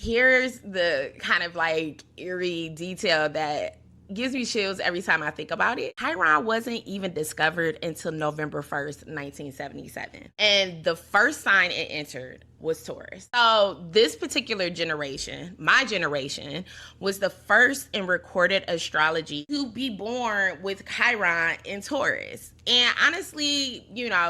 Here's the kind of like eerie detail that gives me chills every time I think about it. Chiron wasn't even discovered until November 1st, 1977. And the first sign it entered was Taurus. So this particular generation, my generation, was the first in recorded astrology to be born with Chiron in Taurus. And honestly,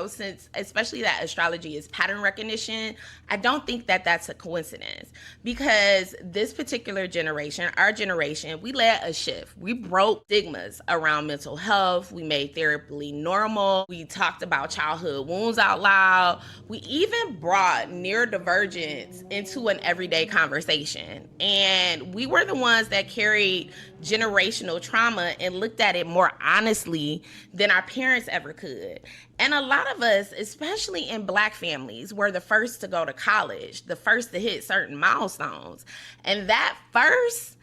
since especially that astrology is pattern recognition, I don't think that that's a coincidence, because this particular generation, our generation, we led a shift. We broke stigmas around mental health. We made therapy normal. We talked about childhood wounds out loud. We even brought neurodivergence into an everyday conversation. And we were the ones that carried generational trauma and looked at it more honestly than our parents ever could. And a lot of us, especially in Black families, were the first to go to college, the first to hit certain milestones. And that first,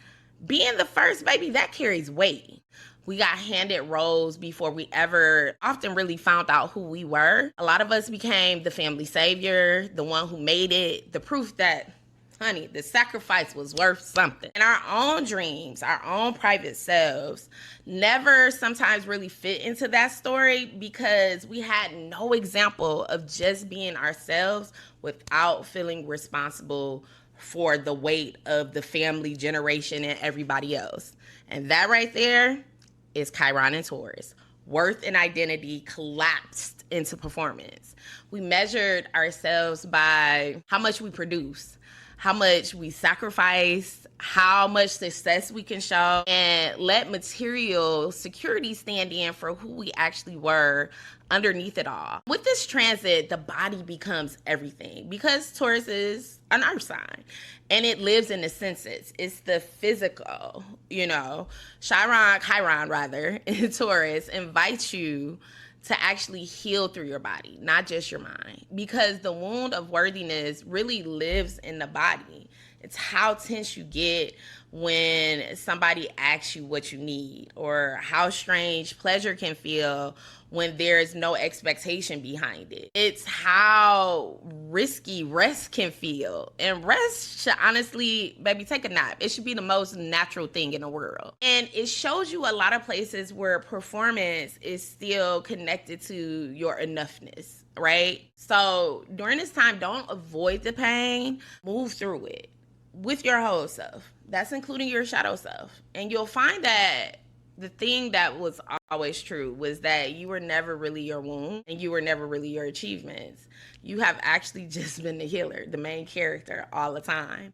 being the first, baby, that carries weight. We got handed roles before we ever often really found out who we were. A lot of us became the family savior, the one who made it, the proof that, honey, the sacrifice was worth something. And our own dreams, our own private selves, never sometimes really fit into that story because we had no example of just being ourselves without feeling responsible for the weight of the family generation and everybody else. And that right there is Chiron and Taurus. Worth and identity collapsed into performance. We measured ourselves by how much we produce, how much we sacrifice, how much success we can show, and let material security stand in for who we actually were underneath it all. With this transit, the body becomes everything because Taurus is an earth sign and it lives in the senses. It's the physical, Chiron rather, in Taurus invites you to actually heal through your body, not just your mind, because the wound of worthiness really lives in the body. It's how tense you get when somebody asks you what you need, or how strange pleasure can feel when there's no expectation behind it. It's how risky rest can feel. And rest should honestly, baby, take a nap. It should be the most natural thing in the world. And it shows you a lot of places where performance is still connected to your enoughness, right? So during this time, don't avoid the pain, move through it with your whole self. That's including your shadow self. And you'll find that the thing that was always true was that you were never really your wound and you were never really your achievements. You have actually just been the healer, the main character all the time.